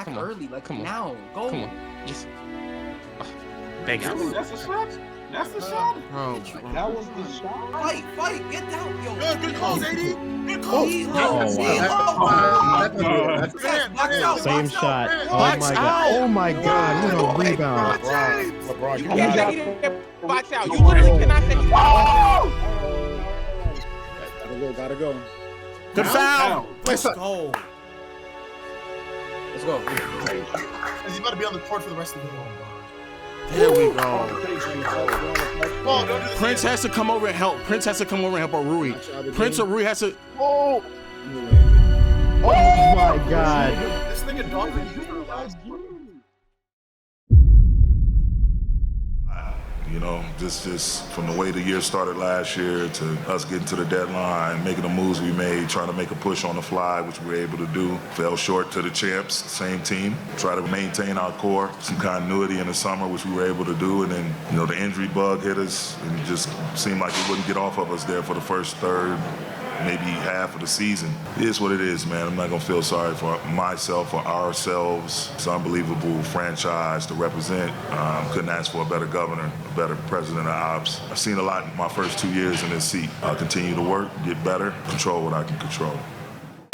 back early. Like, now. Go. Come on. Just. Thank you. That's a shot. That's the shot. Bro, that was the shot. Fight. Get down, yo. Good calls, AD. Good calls. Same shot. Oh my God. What a rebound. LeBron, you box out. You literally cannot say he's Gotta go. Good foul. Let's go. He's about to be on the court for the rest of the game. There we go. Prince has to come over and help. Prince has to come over and help Rui. Prince or Rui has to. Oh my God. This nigga Darvin used her last game. You know, just from the way the year started last year to us getting to the deadline, making the moves we made, trying to make a push on the fly, which we were able to do. Fell short to the champs, same team. Try to maintain our core, some continuity in the summer, which we were able to do. And then, you know, the injury bug hit us and it just seemed like it wouldn't get off of us there for the first third, maybe half of the season. It is what it is, man. I'm not gonna feel sorry for myself or ourselves. It's an unbelievable franchise to represent. Couldn't ask for a better governor, a better president of ops. I've seen a lot in my first 2 years in this seat. I'll continue to work, get better, control what I can control.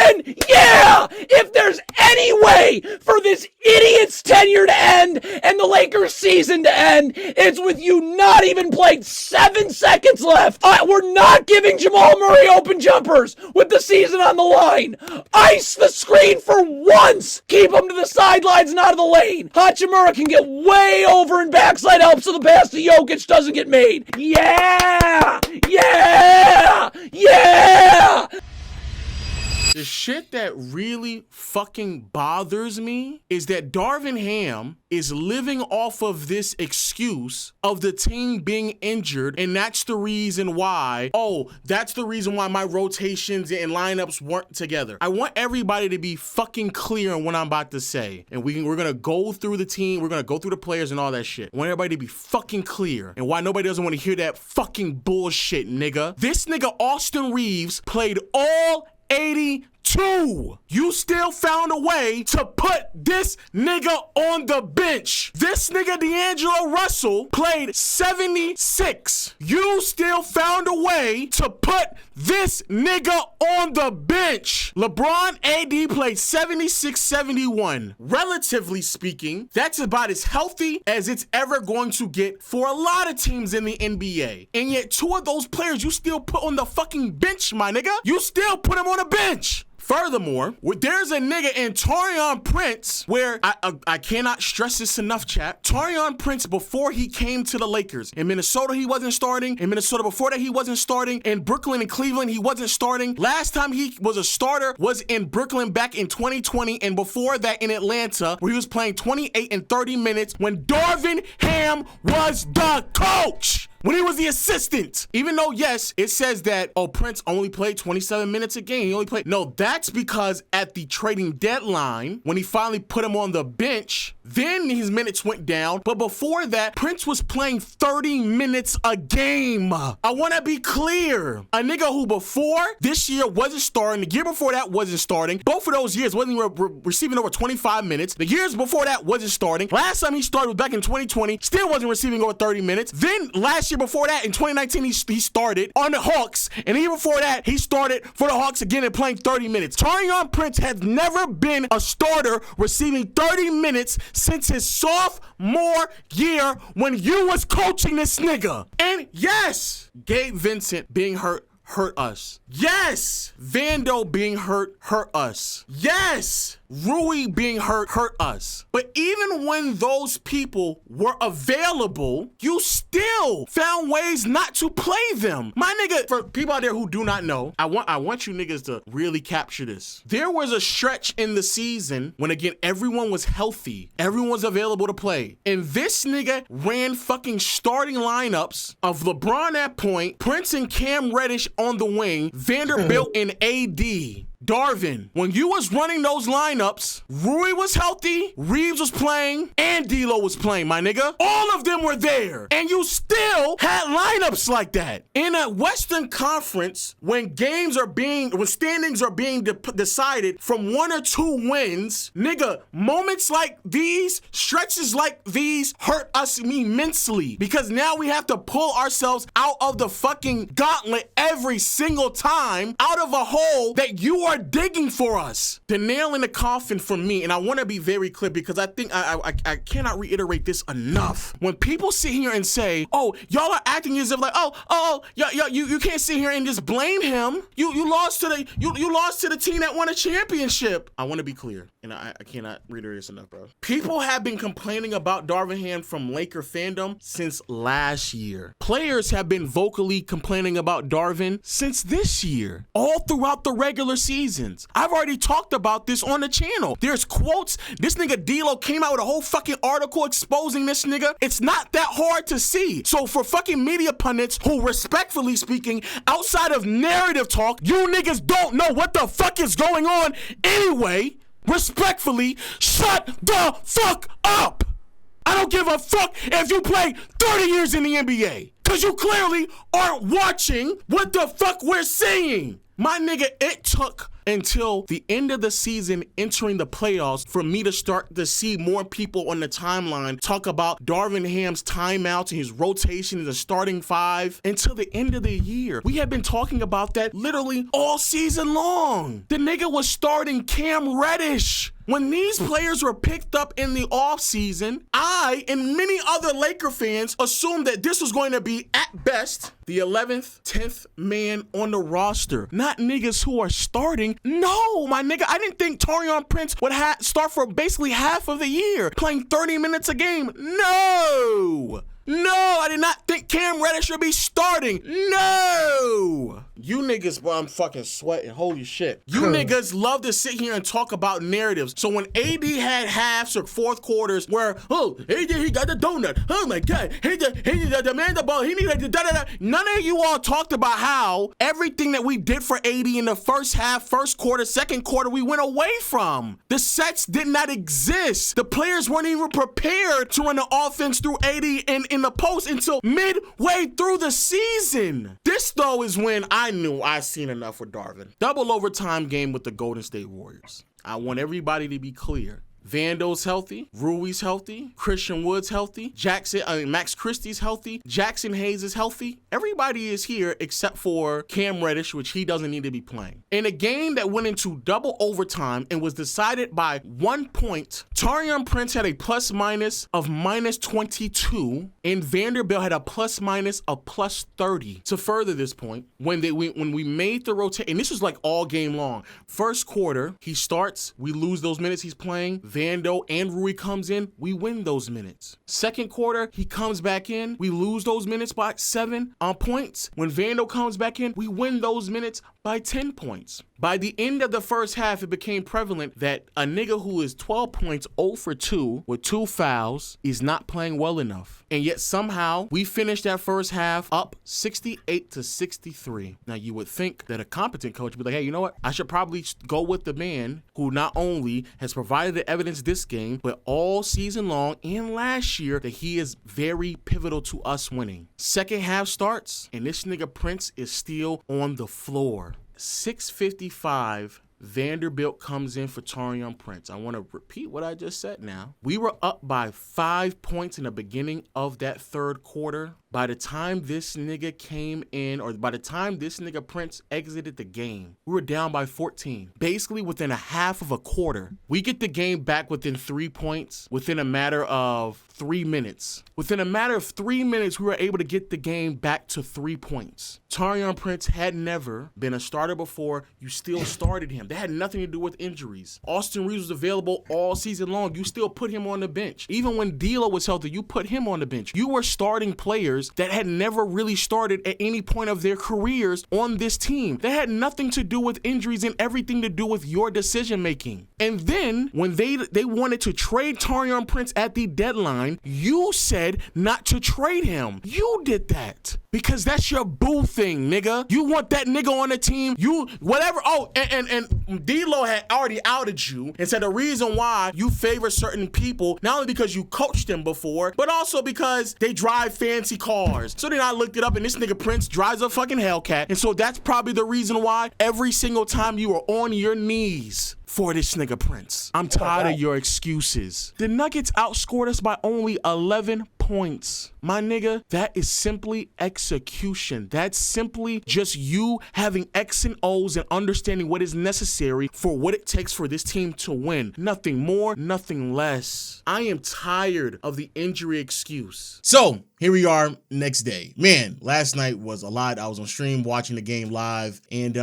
And yeah, if there's any way for this idiot's tenure to end and the Lakers season to end, it's with you not even playing 7 seconds left. We're not giving Jamal Murray open jumpers with the season on the line. Ice the screen for once. Keep him to the sidelines and out of the lane. Hachimura can get way over and backside help so the pass to Jokic doesn't get made. Yeah! The shit that really fucking bothers me is that Darvin Ham is living off of this excuse of the team being injured, and that's the reason why, that's the reason why my rotations and lineups weren't together. I want everybody to be fucking clear on what I'm about to say. And we're gonna go through the team, we're gonna go through the players and all that shit. I want everybody to be fucking clear and why nobody doesn't want to hear that fucking bullshit, nigga. This nigga Austin Reeves played all 82. You still found a way to put this nigga on the bench. This nigga D'Angelo Russell played 76. You still found a way to put this nigga on the bench. LeBron AD played 76-71. Relatively speaking, that's about as healthy as it's ever going to get for a lot of teams in the NBA. And yet 2 of those players you still put on the fucking bench, my nigga. You still put him on the bench. Furthermore, there's a nigga in Taurean Prince where I cannot stress this enough, chat. Taurean Prince, before he came to the Lakers, in Minnesota he wasn't starting. In Minnesota before that he wasn't starting. In Brooklyn and Cleveland he wasn't starting. Last time he was a starter was in Brooklyn back in 2020, and before that in Atlanta where he was playing 28 and 30 minutes when Darvin Ham was the coach. When he was the assistant. Even though, yes, it says that, Prince only played 27 minutes a game. He only played. No, that's because at the trading deadline, when he finally put him on the bench, then his minutes went down. But before that, Prince was playing 30 minutes a game. I want to be clear. A nigga who before this year wasn't starting, the year before that wasn't starting. Both of those years wasn't receiving over 25 minutes. The years before that wasn't starting. Last time he started was back in 2020. Still wasn't receiving over 30 minutes. Then last year before that in 2019 he started on the Hawks, and even before that he started for the Hawks again and playing 30 minutes. Taurean Prince has never been a starter receiving 30 minutes since his sophomore year when you was coaching this nigga. And yes, Gabe Vincent being hurt us. Yes, Vando being hurt us. Yes, Rui being hurt us. But even when those people were available, you still found ways not to play them. My nigga, for people out there who do not know, I want you niggas to really capture this. There was a stretch in the season when, again, everyone was healthy. Everyone was available to play. And this nigga ran fucking starting lineups of LeBron at point, Prince and Cam Reddish on the wing, Vanderbilt and AD. Darvin, when you was running those lineups, Rui was healthy, Reeves was playing, and D'Lo was playing, my nigga. All of them were there, and you still had lineups like that. In a Western Conference, when standings are being decided from 1 or 2 wins, nigga, moments like these, stretches like these hurt us immensely because now we have to pull ourselves out of the fucking gauntlet every single time out of a hole that you are digging for us. The nail in the coffin for me, and I want to be very clear because I think I cannot reiterate this enough. When people sit here and say, oh, y'all are acting as if like, you can't sit here and just blame him. You lost to the team that won a championship. I want to be clear, and I cannot reiterate this enough, bro. People have been complaining about Darvin Ham from Laker fandom since last year. Players have been vocally complaining about Darvin since this year, all throughout the regular seasons. I've already talked about this on the channel. There's quotes. This nigga D'Lo came out with a whole fucking article exposing this nigga. It's not that hard to see. So for fucking media pundits who, respectfully speaking, outside of narrative talk, you niggas don't know what the fuck is going on anyway, respectfully, shut the fuck up. I don't give a fuck if you play 30 years in the NBA, because you clearly aren't watching what the fuck we're seeing. My nigga, it took until the end of the season entering the playoffs for me to start to see more people on the timeline talk about Darvin Ham's timeouts and his rotation in the starting 5 until the end of the year. We have been talking about that literally all season long. The nigga was starting Cam Reddish. When these players were picked up in the offseason, I and many other Laker fans assumed that this was going to be, at best, the 11th, 10th man on the roster. Not niggas who are starting. No, my nigga, I didn't think Taurean Prince would start for basically half of the year, playing 30 minutes a game. No, I did not think Cam Reddish should be starting. No. You niggas, boy, I'm fucking sweating. Holy shit. You niggas love to sit here and talk about narratives. So when AD had halves or fourth quarters where, AD, he got the donut. Oh my God. He the man the ball. He needed the da-da-da. None of you all talked about how everything that we did for AD in the first half, first quarter, second quarter, we went away from. The sets did not exist. The players weren't even prepared to run the offense through AD in the post until midway through the season. This, though, is when I knew I seen enough with Darvin. Double overtime game with the Golden State Warriors. I want everybody to be clear. Vando's healthy, Rui's healthy, Christian Wood's healthy, Max Christie's healthy, Jackson Hayes is healthy. Everybody is here except for Cam Reddish, which he doesn't need to be playing. In a game that went into double overtime and was decided by 1 point, Taurean Prince had a plus minus of minus 22, and Vanderbilt had a plus minus of plus 30. To further this point, when we made the rotation, and this was like all game long. First quarter, he starts, we lose those minutes he's playing. Vando and Rui comes in, we win those minutes. Second quarter, he comes back in, we lose those minutes by 7 points. When Vando comes back in, we win those minutes by 10 points. By the end of the first half, it became prevalent that a nigga who is 12 points, 0 for 2, with 2 fouls, is not playing well enough. And yet somehow, we finished that first half up 68-63. Now, you would think that a competent coach would be like, hey, you know what? I should probably go with the man who not only has provided the evidence this game, but all season long and last year that he is very pivotal to us winning. Second half starts, and this nigga Prince is still on the floor. 6:55, Vanderbilt comes in for Taurean Prince. I want to repeat what I just said now. We were up by 5 points in the beginning of that third quarter. By the time this nigga came in, or by the time this nigga Prince exited the game, we were down by 14. Basically within a half of a quarter. We get the game back within 3 points within a matter of 3 minutes. Within a matter of 3 minutes, we were able to get the game back to 3 points. Taurean Prince had never been a starter before. You still started him. That had nothing to do with injuries. Austin Reeves was available all season long. You still put him on the bench. Even when D'Lo was healthy, you put him on the bench. You were starting players players that had never really started at any point of their careers on this team. That had nothing to do with injuries and everything to do with your decision making. And then when they wanted to trade Taurean Prince at the deadline, you said not to trade him. You did that because that's your boo thing, nigga. You want that nigga on the team. You whatever. Oh, and D-Lo had already outed you and said the reason why you favor certain people, not only because you coached them before, but also because they drive fancy cars. So then I looked it up, and this nigga Prince drives a fucking Hellcat. And so that's probably the reason why every single time you are on your knees for this nigga Prince. I'm tired of your excuses. The Nuggets outscored us by only 11 points. My nigga, that is simply execution. That's simply just you having X and O's and understanding what is necessary for what it takes for this team to win. Nothing more, nothing less. I am tired of the injury excuse. So here we are next day. Man, last night was a lot. I was on stream watching the game live and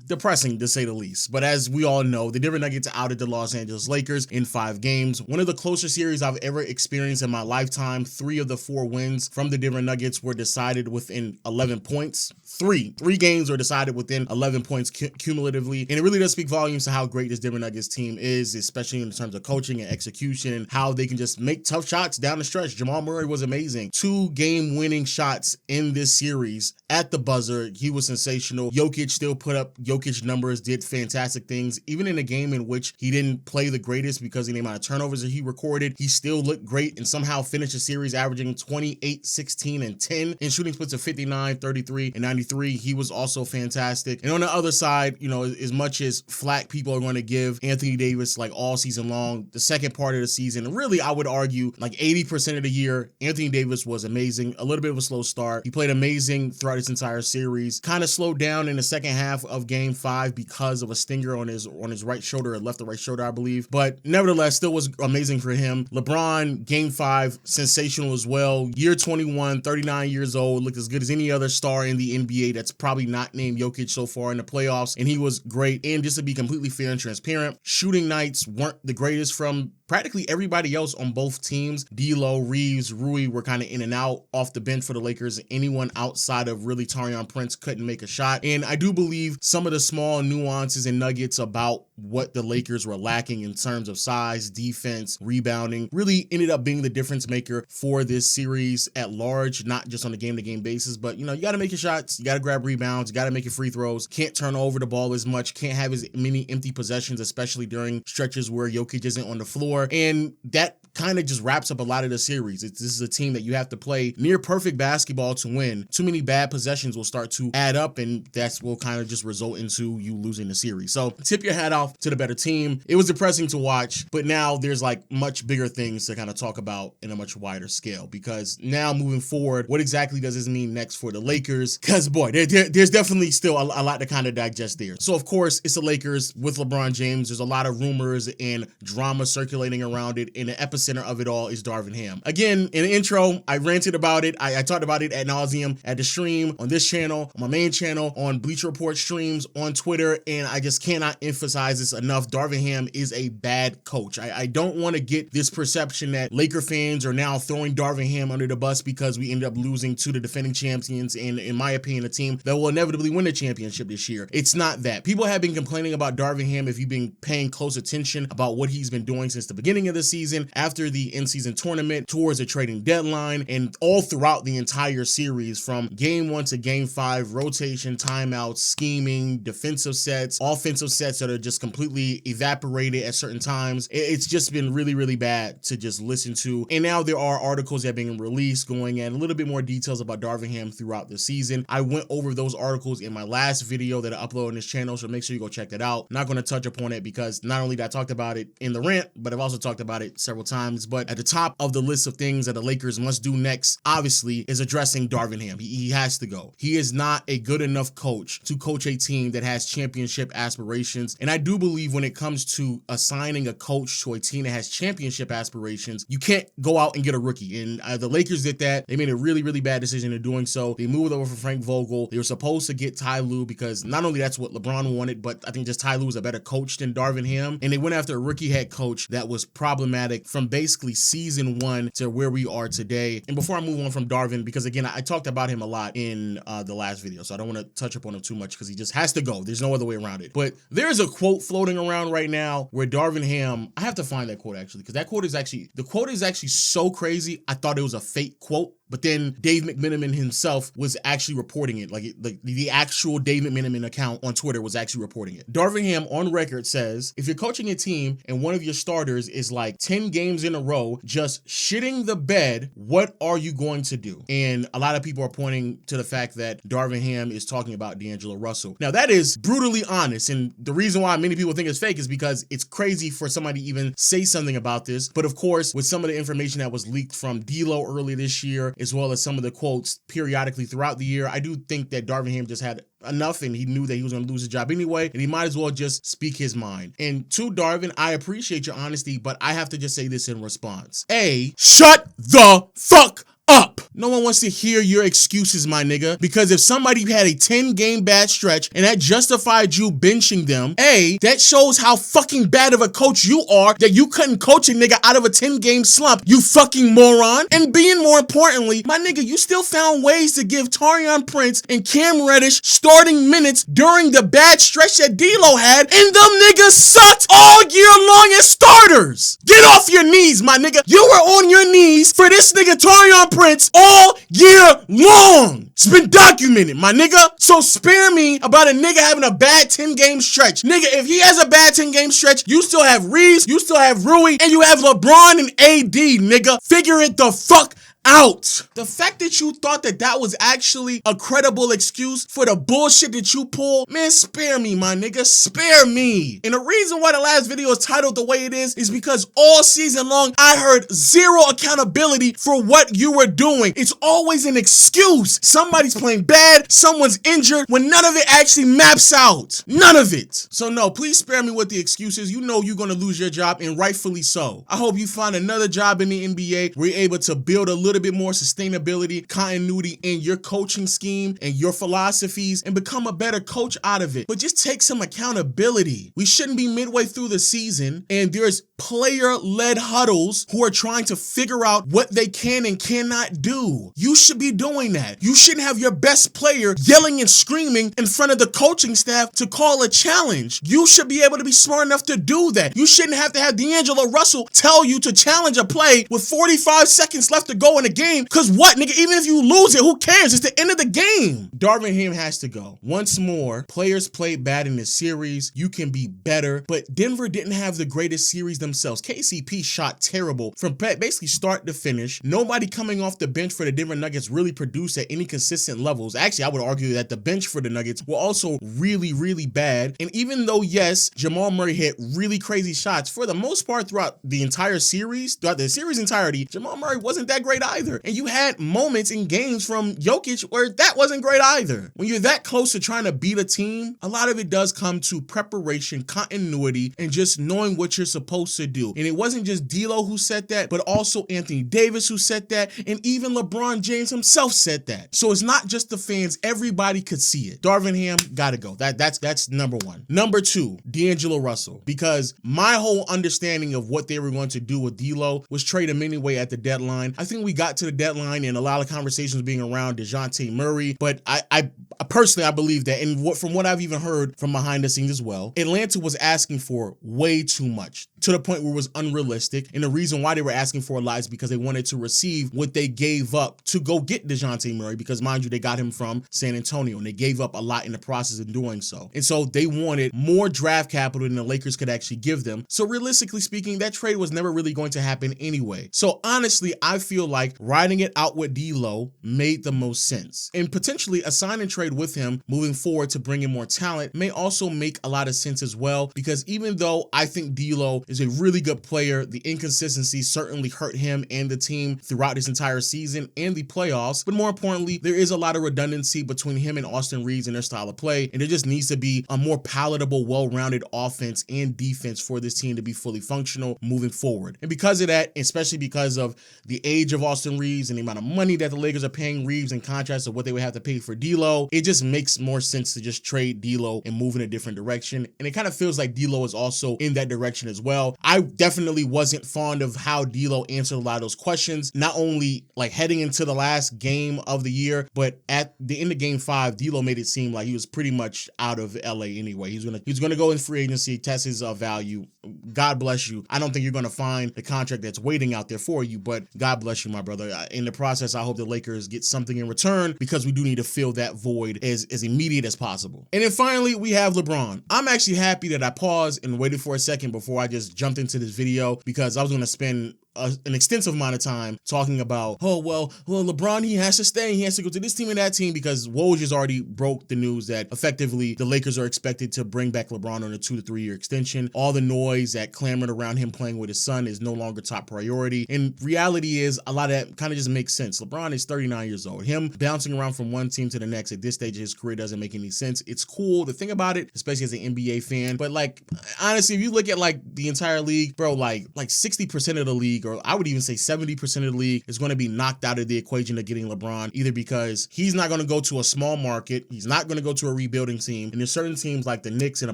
depressing to say the least. But as we all know, the Denver Nuggets outed the Los Angeles Lakers in 5 games. One of the closer series I've ever experienced in my lifetime. 3 of the 4 wins from the Denver Nuggets were decided within 11 points. Three games were decided within 11 points cumulatively. And it really does speak volumes to how great this Denver Nuggets team is, especially in terms of coaching and execution and how they can just make tough shots down the stretch. Jamal Murray was amazing. 2 game-winning shots in this series at the buzzer. He was sensational. Jokic still put up Jokic numbers, did fantastic things. Even in a game in which he didn't play the greatest because of the amount of turnovers that he recorded, he still looked great and somehow finished the series averaging 28, 16, and 10 in shooting splits of 59, 33, and 93. He was also fantastic. And on the other side, you know, as much as flack people are going to give Anthony Davis like all season long, the second part of the season, really, I would argue like 80% of the year, Anthony Davis was amazing. A little bit of a slow start. He played amazing throughout this entire series. Kind of slowed down in the second half of game 5 because of a stinger on his right shoulder, or left or right shoulder, I believe. But nevertheless, still was amazing for him. LeBron, game 5, sensational as well. Year 21, 39 years old, looked as good as any other star in the NBA that's probably not named Jokic so far in the playoffs, and he was great. And just to be completely fair and transparent, shooting nights weren't the greatest from practically everybody else on both teams. D'Lo, Reeves, Rui were kind of in and out off the bench for the Lakers. Anyone outside of really Taurean Prince couldn't make a shot. And I do believe some of the small nuances and nuggets about what the Lakers were lacking in terms of size, defense, rebounding, really ended up being the difference maker for this series at large, not just on a game-to-game basis. But, you know, you got to make your shots, you got to grab rebounds, you got to make your free throws, can't turn over the ball as much, can't have as many empty possessions, especially during stretches where Jokic isn't on the floor. And that kind of just wraps up a lot of the series. This is a team that you have to play near perfect basketball to win. Too many bad possessions will start to add up, and that's will kind of just result into you losing the series. So tip your hat off to the better team. It was depressing to watch, but now there's like much bigger things to kind of talk about in a much wider scale, because now moving forward, what exactly does this mean next for the Lakers? Because boy, there's definitely still a lot to kind of digest there. So of course, it's the Lakers with LeBron James. There's a lot of rumors and drama circulating around it, and the epicenter of it all is Darvin Ham. Again, in the intro, I ranted about it. I talked about it ad nauseum at the stream, on this channel, on my main channel, on Bleacher Report streams, on Twitter, and I just cannot emphasize this enough. Darvin Ham is a bad coach. I don't want to get this perception that Laker fans are now throwing Darvin Ham under the bus because we ended up losing to the defending champions and, in my opinion, a team that will inevitably win the championship this year. It's not that. People have been complaining about Darvin Ham, if you've been paying close attention, about what he's been doing since the beginning of the season, after the in-season tournament, towards the trading deadline, and all throughout the entire series from game 1 to game 5, rotation, timeouts, scheming, defensive sets, offensive sets that are just completely evaporated at certain times. It's just been really, really bad to just listen to. And now there are articles that are being released going at a little bit more details about Darvin Ham throughout the season. I went over those articles in my last video that I uploaded on this channel, so make sure you go check that out. I'm not going to touch upon it because not only did I talk about it in the rant, but I've also talked about it several times. But at the top of the list of things that the Lakers must do next, obviously, is addressing Darvin Ham. He has to go. He is not a good enough coach to coach a team that has championship aspirations. And I do believe when it comes to assigning a coach to a team that has championship aspirations, you can't go out and get a rookie. And the Lakers did that. They made a really, really bad decision in doing so. They moved over for Frank Vogel. They were supposed to get Ty Lue because not only that's what LeBron wanted, but I think just Ty Lue is a better coach than Darvin Ham. And they went after a rookie head coach that was problematic from basically season 1 to where we are today. And before I move on from Darvin, because again, I talked about him a lot in the last video, so I don't want to touch upon him too much because he just has to go. There's no other way around it. But there's a quote floating around right now where Darvin Ham, I have to find that quote actually, because that quote is actually, the quote is actually so crazy, I thought it was a fake quote. But then Dave McMenamin himself was actually reporting it. Like the actual Dave McMenamin account on Twitter was actually reporting it. Darvin Ham on record says, if you're coaching a team and one of your starters is like 10 games in a row just shitting the bed, what are you going to do? And a lot of people are pointing to the fact that Darvin Ham is talking about D'Angelo Russell. Now that is brutally honest. And the reason why many people think it's fake is because it's crazy for somebody to even say something about this. But of course, with some of the information that was leaked from D'Lo earlier this year, as well as some of the quotes periodically throughout the year, I do think that Darvin Ham just had enough and he knew that he was going to lose his job anyway, and he might as well just speak his mind. And to Darvin, I appreciate your honesty, but I have to just say this in response. A, shut the fuck up. No one wants to hear your excuses, my nigga, because if somebody had a 10-game bad stretch and that justified you benching them, A, that shows how fucking bad of a coach you are that you couldn't coach a nigga out of a 10-game slump, you fucking moron. And B, and more importantly, my nigga, you still found ways to give Taurean Prince and Cam Reddish starting minutes during the bad stretch that D'Lo had, and them niggas sucked all year long as starters. Get off your knees, my nigga. You were on your knees for this nigga Taurean Prince all year long. It's been documented, my nigga. So spare me about a nigga having a bad 10-game stretch. Nigga, if he has a bad 10-game stretch, you still have Reeves, you still have Rui, and you have LeBron and AD, nigga. Figure it the fuck out. The fact that you thought that that was actually a credible excuse for the bullshit that you pulled, man, spare me, my nigga, spare me. And the reason why the last video is titled the way it is because all season long, I heard zero accountability for what you were doing. It's always an excuse. Somebody's playing bad, someone's injured, when none of it actually maps out. None of it. So no, please spare me with the excuses. You know you're gonna lose your job, and rightfully so. I hope you find another job in the NBA where you're able to build a little bit more sustainability, continuity in your coaching scheme and your philosophies and become a better coach out of it. But just take some accountability. We shouldn't be midway through the season and there's player-led huddles who are trying to figure out what they can and cannot do. You should be doing that. You shouldn't have your best player yelling and screaming in front of the coaching staff to call a challenge. You should be able to be smart enough to do that. You shouldn't have to have D'Angelo Russell tell you to challenge a play with 45 seconds left to go in the game. Cause what, nigga, even if you lose it, who cares? It's the end of the game. Darvin Ham has to go. Once more, players played bad in this series. You can be better, but Denver didn't have the greatest series themselves. KCP shot terrible from basically start to finish. Nobody coming off the bench for the Denver Nuggets really produced at any consistent levels. Actually, I would argue that the bench for the Nuggets were also really, really bad. And even though, yes, Jamal Murray hit really crazy shots, for the most part throughout the entire series, throughout the series entirety, Jamal Murray wasn't that great either. And you had moments in games from Jokic where that wasn't great either. When you're that close to trying to beat a team, a lot of it does come to preparation, continuity, and just knowing what you're supposed to do. And it wasn't just D'Lo who said that, but also Anthony Davis who said that, and even LeBron James himself said that. So it's not just the fans, everybody could see it. Darvin Ham gotta go. That's number one. Number two, D'Angelo Russell, because my whole understanding of what they were going to do with D'Lo was trade him anyway at the deadline. I think we got to the deadline and a lot of conversations being around DeJounte Murray, but I personally, I believe that, and from what I've even heard from behind the scenes as well, Atlanta was asking for way too much, to the point where it was unrealistic. And the reason why they were asking for a lot is because they wanted to receive what they gave up to go get DeJounte Murray, because mind you, they got him from San Antonio and they gave up a lot in the process of doing so. And so they wanted more draft capital than the Lakers could actually give them. So realistically speaking, that trade was never really going to happen anyway. So honestly, I feel like riding it out with D'Lo made the most sense. And potentially a sign and trade with him moving forward to bring in more talent may also make a lot of sense as well, because even though I think D'Lo is a really good player, the inconsistency certainly hurt him and the team throughout this entire season and the playoffs. But more importantly, there is a lot of redundancy between him and Austin Reeves and their style of play, and there just needs to be a more palatable, well-rounded offense and defense for this team to be fully functional moving forward. And because of that, especially because of the age of Austin Reeves and the amount of money that the Lakers are paying Reeves in contrast to what they would have to pay for D'Lo, it just makes more sense to just trade D'Lo and move in a different direction. And it kind of feels like D'Lo is also in that direction as well. well. I definitely wasn't fond of how D'Lo answered a lot of those questions, not only like heading into the last game of the year, but at the end of game 5, D'Lo made it seem like he was pretty much out of LA anyway. He's gonna go in free agency, test his value. God bless you. I don't think you're gonna find the contract that's waiting out there for you, but God bless you, my brother. In the process, I hope the Lakers get something in return, because we do need to fill that void as immediate as possible. And then finally, we have LeBron. I'm actually happy that I paused and waited for a second before I just jumped into this video, because I was gonna spend an extensive amount of time talking about, well, LeBron, he has to stay. He has to go to this team and that team, because Woj has already broke the news that effectively the Lakers are expected to bring back LeBron on a 2 to 3 year extension. All the noise that clamored around him playing with his son is no longer top priority. And reality is, a lot of that kind of just makes sense. LeBron is 39 years old. Him bouncing around from one team to the next at this stage of his career doesn't make any sense. It's cool to think about it, especially as an NBA fan. But like, honestly, if you look at like the entire league, bro, like 60% of the league, or I would even say 70% of the league, is going to be knocked out of the equation of getting LeBron, either because he's not going to go to a small market, he's not going to go to a rebuilding team, and there's certain teams like the Knicks and the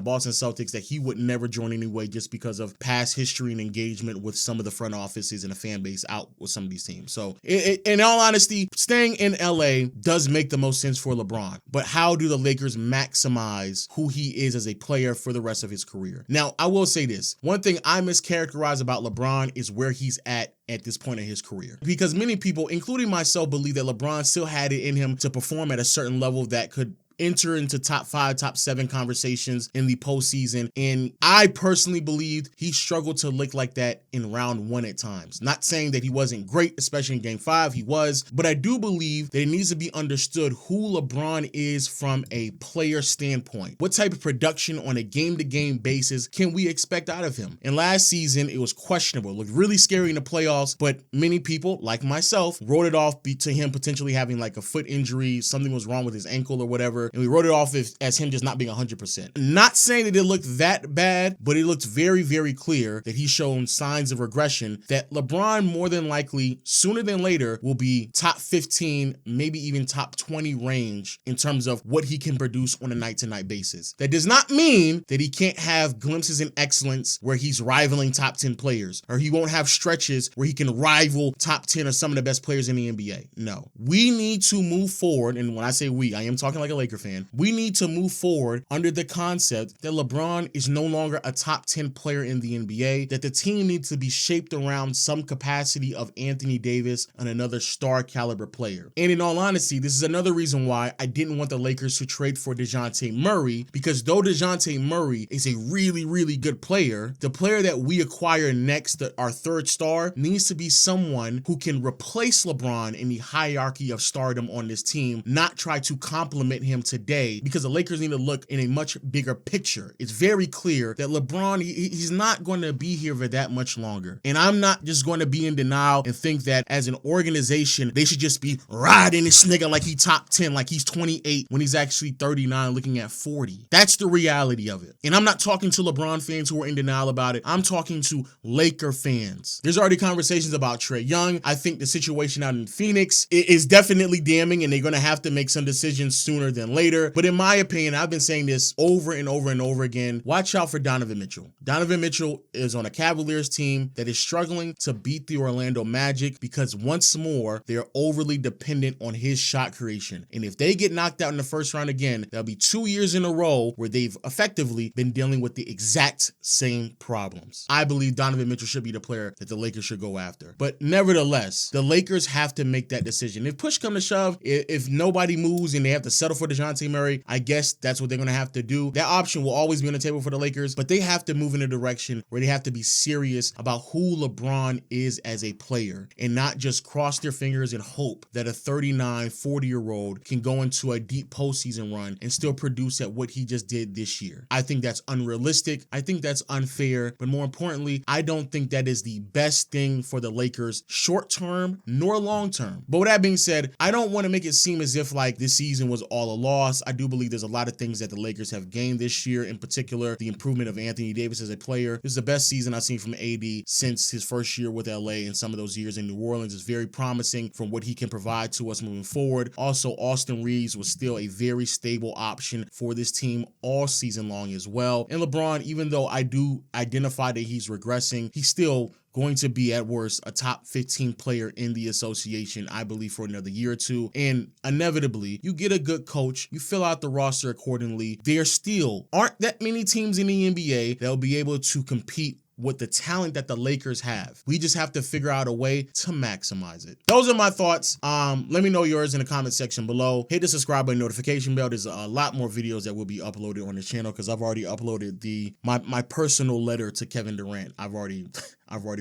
Boston Celtics that he would never join anyway, just because of past history and engagement with some of the front offices and the fan base out with some of these teams. So in all honesty, staying in LA does make the most sense for LeBron. But how do the Lakers maximize who he is as a player for the rest of his career? Now, I will say this. One thing I mischaracterize about LeBron is where he's at this point in his career. Because many people, including myself, believe that LeBron still had it in him to perform at a certain level that could enter into top 5, top 7 conversations in the postseason. And I personally believed he struggled to look like that in round 1 at times. Not saying that he wasn't great, especially in game 5, he was, but I do believe that it needs to be understood who LeBron is from a player standpoint. What type of production on a game-to-game basis can we expect out of him? And last season, it was questionable. It looked really scary in the playoffs, but many people, like myself, wrote it off to him potentially having like a foot injury, something was wrong with his ankle or whatever, and we wrote it off as him just not being 100%. Not saying that it looked that bad, but it looked very, very clear that he's shown signs of regression, that LeBron more than likely, sooner than later, will be top 15, maybe even top 20 range in terms of what he can produce on a night-to-night basis. That does not mean that he can't have glimpses in excellence where he's rivaling top 10 players, or he won't have stretches where he can rival top 10 or some of the best players in the NBA. No. We need to move forward, and when I say we, I am talking like a Laker fan. We need to move forward under the concept that LeBron is no longer a top 10 player in the NBA, that the team needs to be shaped around some capacity of Anthony Davis and another star caliber player. And in all honesty, this is another reason why I didn't want the Lakers to trade for DeJounte Murray, because though DeJounte Murray is a really, really good player, the player that we acquire next, our third star, needs to be someone who can replace LeBron in the hierarchy of stardom on this team, not try to complement him today, because the Lakers need to look in a much bigger picture. It's very clear that LeBron, he's not going to be here for that much longer. And I'm not just going to be in denial and think that as an organization, they should just be riding this nigga like he top 10, like he's 28 when he's actually 39 looking at 40. That's the reality of it. And I'm not talking to LeBron fans who are in denial about it. I'm talking to Laker fans. There's already conversations about Trae Young. I think the situation out in Phoenix is definitely damning, and they're going to have to make some decisions sooner than later. But in my opinion, I've been saying this over and over and over again, watch out for Donovan Mitchell. Donovan Mitchell is on a Cavaliers team that is struggling to beat the Orlando Magic because once more, they're overly dependent on his shot creation. And if they get knocked out in the first round again, that'll be 2 years in a row where they've effectively been dealing with the exact same problems. I believe Donovan Mitchell should be the player that the Lakers should go after. But nevertheless, the Lakers have to make that decision. If push come to shove, if nobody moves and they have to settle for DeJounte Murray, I guess that's what they're going to have to do. That option will always be on the table for the Lakers, but they have to move in a direction where they have to be serious about who LeBron is as a player and not just cross their fingers and hope that a 39, 40-year-old can go into a deep postseason run and still produce at what he just did this year. I think that's unrealistic. I think that's unfair, but more importantly, I don't think that is the best thing for the Lakers short term nor long term. But with that being said, I don't want to make it seem as if like this season was all a loss. I do believe there's a lot of things that the Lakers have gained this year, in particular, the improvement of Anthony Davis as a player. This is the best season I've seen from AD since his first year with LA, and some of those years in New Orleans is very promising from what he can provide to us moving forward. Also, Austin Reeves was still a very stable option for this team all season long as well. And LeBron, even though I do identify that he's regressing, he's still going to be at worst a top 15 player in the association, I believe, for another year or two. And inevitably, you get a good coach, you fill out the roster accordingly. There still aren't that many teams in the NBA that will be able to compete with the talent that the Lakers have. We just have to figure out a way to maximize it. Those are my thoughts. Let me know yours in the comment section below. Hit the subscribe button, notification bell. There's a lot more videos that will be uploaded on the channel because I've already uploaded my personal letter to Kevin Durant. I've already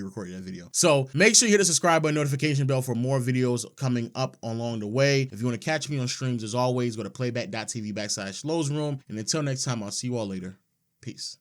recorded that video. So make sure you hit the subscribe button, notification bell for more videos coming up along the way. If you want to catch me on streams, as always, go to playback.tv/Lowe's Room. And until next time, I'll see you all later. Peace.